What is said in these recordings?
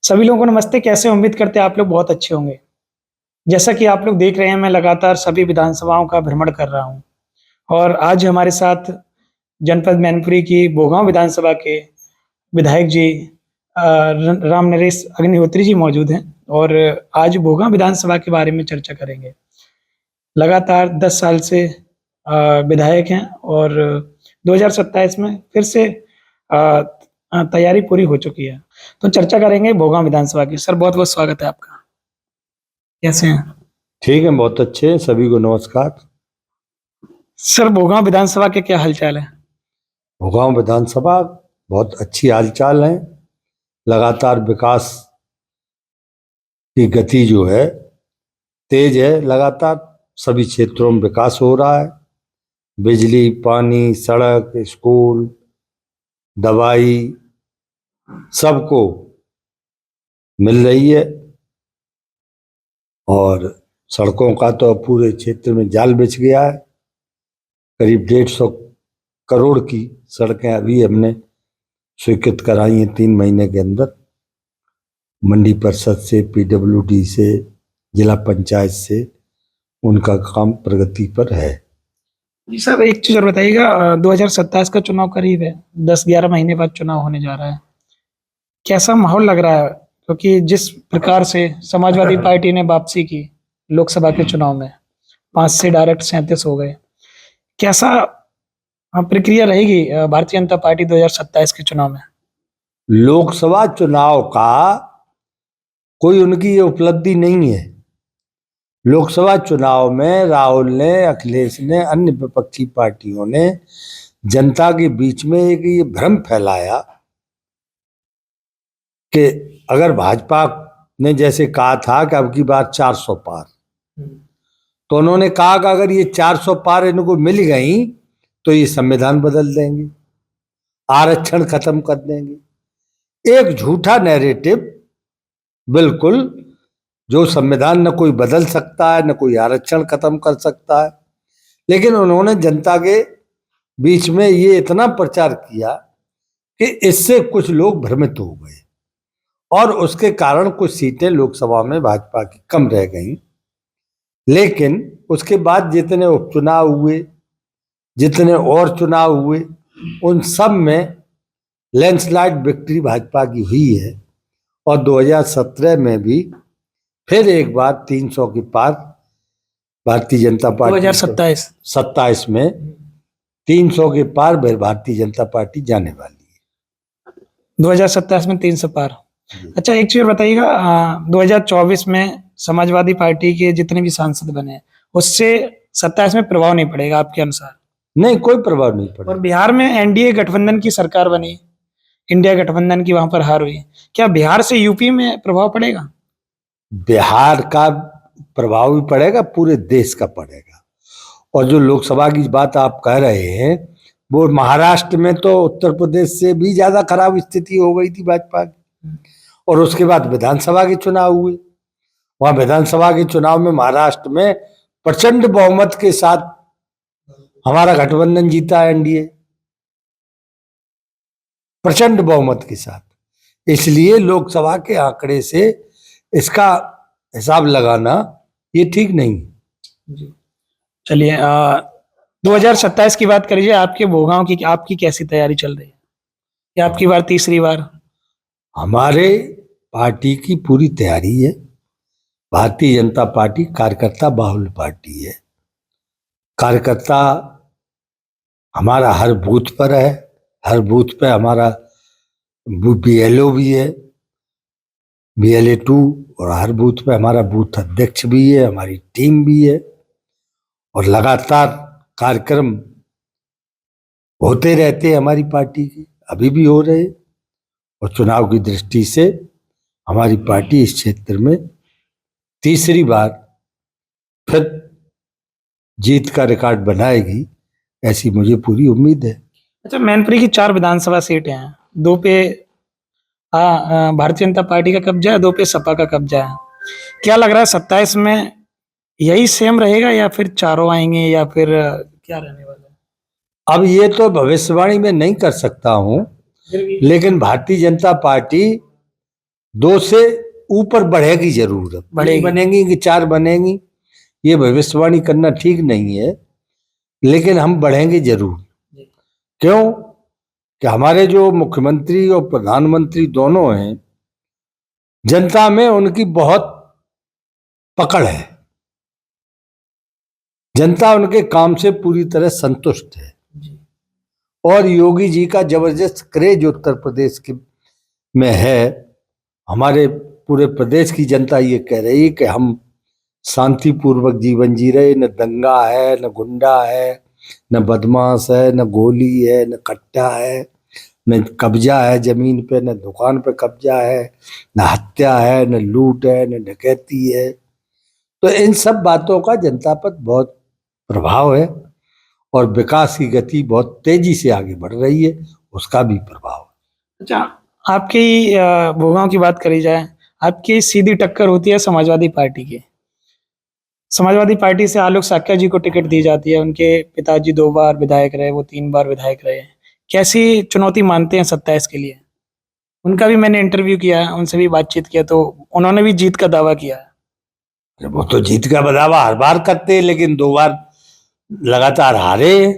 सभी लोगों को नमस्ते, कैसे हैं? उम्मीद करते हैं आप लोग बहुत अच्छे होंगे। जैसा कि आप लोग देख रहे हैं, मैं लगातार सभी विधानसभाओं का भ्रमण कर रहा हूँ और आज हमारे साथ जनपद मैनपुरी की बोगांव विधानसभा के विधायक जी राम नरेश अग्निहोत्री जी मौजूद हैं और आज बोगांव विधानसभा के बारे में चर्चा करेंगे। लगातार 10 साल से विधायक हैं और 2027 में फिर से तैयारी पूरी हो चुकी है। तो चर्चा करेंगे बोगांव विधानसभा की। सर बहुत-बहुत स्वागत है आपका। कैसे हैं? ठीक है, बहुत अच्छे हैं। सभी को नमस्कार। सर बोगांव विधानसभा के क्या हालचाल है? भोगांव विधानसभा बहुत अच्छी हालचाल है। लगातार विकास की गति जो है तेज है। लगातार सभी क्षेत्रों में विकास हो रहा है। बिजली, पानी, सड़क, स्कूल, दवाई सबको मिल रही है और सड़कों का तो पूरे क्षेत्र में जाल बिछ गया है। करीब 150 करोड़ की सड़कें अभी हमने स्वीकृत कराई हैं 3 महीने के अंदर। मंडी परिषद से, पीडब्ल्यूडी से, जिला पंचायत से उनका काम प्रगति पर है। जी सर, एक चीज और बताइएगा, 2027 का चुनाव करीब है, 10-11 महीने बाद चुनाव होने जा रहा है। कैसा माहौल लग रहा है? क्योंकि जिस प्रकार से समाजवादी पार्टी ने वापसी की लोकसभा के चुनाव में 5 से डायरेक्ट 37 हो गए। कैसा प्रक्रिया रहेगी भारतीय जनता पार्टी 2027 के चुनाव में? लोकसभा चुनाव का कोई उनकी ये उपलब्धि नहीं है। लोकसभा चुनाव में राहुल ने, अखिलेश ने, अन्य विपक्षी पार्टियों ने जनता के बीच में एक ये भ्रम फैलाया कि अगर भाजपा ने जैसे कहा था कि अब की बार 400 पार, तो उन्होंने कहा कि अगर ये 400 पार इनको मिल गई तो ये संविधान बदल देंगे, आरक्षण खत्म कर देंगे। एक झूठा नैरेटिव, बिल्कुल, जो संविधान न कोई बदल सकता है, न कोई आरक्षण खत्म कर सकता है। लेकिन उन्होंने जनता के बीच में ये इतना प्रचार किया कि इससे कुछ लोग भ्रमित हो गए और उसके कारण कुछ सीटें लोकसभा में भाजपा की कम रह गईं। लेकिन उसके बाद जितने उपचुनाव हुए, जितने और चुनाव हुए, उन सब में लैंडस्लाइड विक्ट्री भाजपा की हुई है और 2017 में भी फिर एक बार 300 के पार भारतीय जनता पार्टी 2027 में 300 के पार भारतीय जनता पार्टी जाने वाली है। 2027 में 300 पार। अच्छा, एक चीज बताइएगा, 2024 में समाजवादी पार्टी के जितने भी सांसद बने उससे 27 में प्रभाव नहीं पड़ेगा आपके अनुसार? नहीं, कोई प्रभाव नहीं पड़ेगा। और बिहार में एनडीए गठबंधन की सरकार बनी, इंडिया गठबंधन की वहां पर हार हुई, क्या बिहार से यूपी में प्रभाव पड़ेगा? बिहार का प्रभाव भी पड़ेगा, पूरे देश का पड़ेगा। और जो लोकसभा की बात आप कह रहे हैं, वो महाराष्ट्र में तो उत्तर प्रदेश से भी ज्यादा खराब स्थिति हो गई थी भाजपा की। और उसके बाद विधानसभा के चुनाव हुए, वहां विधानसभा के चुनाव में महाराष्ट्र में प्रचंड बहुमत के साथ हमारा गठबंधन जीता, एनडीए प्रचंड बहुमत के साथ। इसलिए लोकसभा के आंकड़े से इसका हिसाब लगाना ये ठीक नहीं। चलिए, 2027 की बात करिए। आपके भोगांव की आपकी कैसी तैयारी चल रही है? या आपकी बार तीसरी बार? हमारे पार्टी की पूरी तैयारी है। भारतीय जनता पार्टी कार्यकर्ता बाहुल पार्टी है। कार्यकर्ता हमारा हर बूथ पर है, हर बूथ पे हमारा बीएलओ भी है, BLA 2, और हर बूथ पे हमारा बूथ अध्यक्ष भी है, हमारी टीम भी है और लगातार कार्यक्रम होते रहते हैं हमारी पार्टी के, अभी भी हो रहे। और चुनाव की दृष्टि से हमारी पार्टी इस क्षेत्र में तीसरी बार फिर जीत का रिकॉर्ड बनाएगी, ऐसी मुझे पूरी उम्मीद है। अच्छा, मैनपुरी की 4 विधानसभा सीटें हैं, 2 पे भारतीय जनता पार्टी का कब्जा है, 2 पे सपा का कब्जा है। क्या लग रहा है 27 में यही सेम रहेगा या फिर चारों आएंगे या फिर क्या रहने वाला है? अब ये तो भविष्यवाणी में नहीं कर सकता हूं, लेकिन भारतीय जनता पार्टी 2 से ऊपर बढ़ेगी जरूर। अब बढ़ेगी। 3 बनेंगी कि 4 बनेंगी ये भविष्यवाणी करना ठीक नहीं है, लेकिन हम बढ़ेंगे जरूर। क्यों कि हमारे जो मुख्यमंत्री और प्रधानमंत्री दोनों हैं, जनता में उनकी बहुत पकड़ है, जनता उनके काम से पूरी तरह संतुष्ट है। और योगी जी का जबरदस्त क्रेज उत्तर प्रदेश के में है। हमारे पूरे प्रदेश की जनता ये कह रही है कि हम शांतिपूर्वक जीवन जी रहे, न दंगा है, न गुंडा है, न बदमाश है, न गोली है, न कट्टा है, न कब्जा है जमीन पे, न दुकान पे कब्जा है, न हत्या है, न लूट है, न डकैती है। तो इन सब बातों का जनता पर बहुत प्रभाव है और विकास की गति बहुत तेजी से आगे बढ़ रही है, उसका भी प्रभाव है। अच्छा, आपकी भोगांव की बात करी जाए, आपकी सीधी टक्कर होती है समाजवादी पार्टी की। समाजवादी पार्टी से आलोक साक्य जी को टिकट दी जाती है। उनके पिताजी 2 बार विधायक रहे, वो 3 बार विधायक रहे। कैसी चुनौती मानते हैं 27 के लिए? उनका भी मैंने इंटरव्यू किया है, उनसे भी बातचीत किया, तो उन्होंने भी जीत का दावा किया है। वो तो जीत का दावा हर बार करते हैं, लेकिन 2 बार लगातार हारे।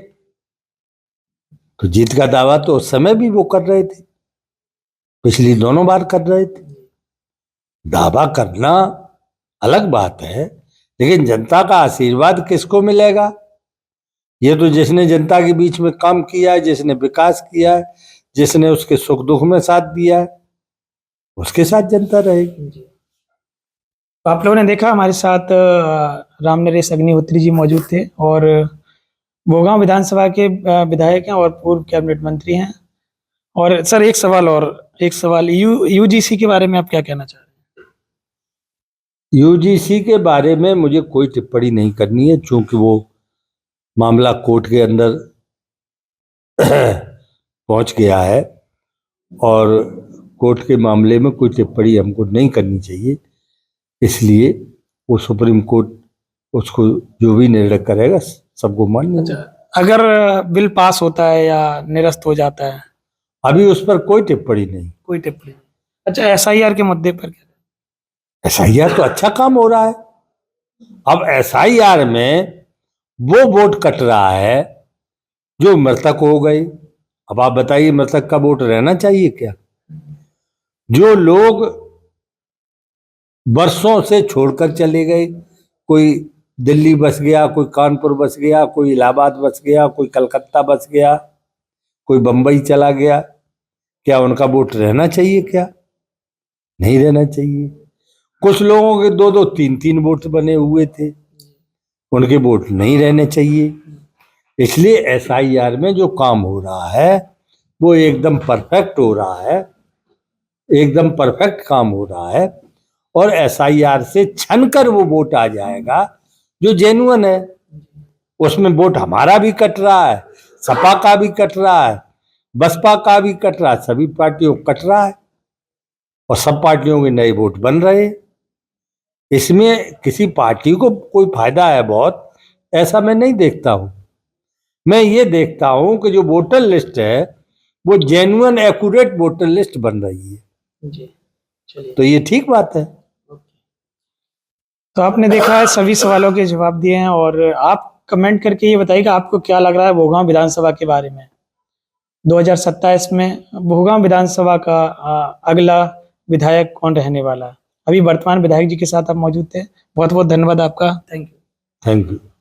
तो जीत का दावा तो उस समय भी वो कर रहे थे, पिछली दोनों बार कर रहे थे। दावा करना अलग बात है, लेकिन जनता का आशीर्वाद किसको मिलेगा? ये तो जिसने जनता के बीच में काम किया है, जिसने विकास किया है, जिसने उसके सुख दुख में साथ दिया है, उसके साथ जनता रहेगी। तो आप लोगों ने देखा हमारे साथ रामनरेश अग्निहोत्री जी मौजूद थे और भोगांव विधानसभा के विधायक हैं और पूर्व कैबिनेट मंत्री हैं। और सर एक सवाल यूजीसी के बारे में आप क्या कहना चाह रहे हैं? यूजीसी के बारे में मुझे कोई टिप्पणी नहीं करनी है, चूंकि वो मामला कोर्ट के अंदर पहुंच गया है और कोर्ट के मामले में कोई टिप्पणी हमको नहीं करनी चाहिए। इसलिए वो सुप्रीम कोर्ट उसको जो भी निर्णय करेगा सबको मान्य होगा। अगर बिल पास होता है या निरस्त हो जाता है? अभी उस पर कोई टिप्पणी नहीं। कोई टिप्पणी। अच्छा, एसआईआर के मुद्दे पर क्या? एसआईआर तो अच्छा काम हो रहा है। अब एसआईआर में वो वोट कट रहा है जो मृतक हो गए। अब आप बताइए, मृतक का वोट रहना चाहिए क्या? जो लोग वर्षों से छोड़कर चले गए, कोई दिल्ली बस गया, कोई कानपुर बस गया, कोई इलाहाबाद बस गया, कोई कलकत्ता बस गया, कोई बंबई चला गया, क्या उनका वोट रहना चाहिए क्या? नहीं रहना चाहिए। कुछ लोगों के 2-2, 3-3 वोट बने हुए थे, उनके वोट नहीं रहने चाहिए। इसलिए एसआईआर में जो काम हो रहा है वो एकदम परफेक्ट हो रहा है, एकदम परफेक्ट काम हो रहा है। और एसआईआर से छनकर वो वोट आ जाएगा जो जेन्युइन है। उसमें वोट हमारा भी कट रहा है, सपा का भी कट रहा है, बसपा का भी कट रहा है, सभी पार्टियों को कट रहा है और सब पार्टियों के नए वोट बन रहे। इसमें किसी पार्टी को कोई फायदा है बहुत, ऐसा मैं नहीं देखता हूं। मैं ये देखता हूं कि जो वोटर लिस्ट है वो जेन्युइन एक्यूरेट वोटर लिस्ट बन रही है जी, चलिए। तो ये ठीक बात है। तो आपने देखा है, सभी सवालों के जवाब दिए हैं और आप कमेंट करके ये बताइए कि आपको क्या लग रहा है भोगांव विधानसभा के बारे में। 2027 में भोगांव विधानसभा का अगला विधायक कौन रहने वाला है? अभी वर्तमान विधायक जी के साथ आप मौजूद थे। बहुत बहुत धन्यवाद आपका। Thank you. Thank you.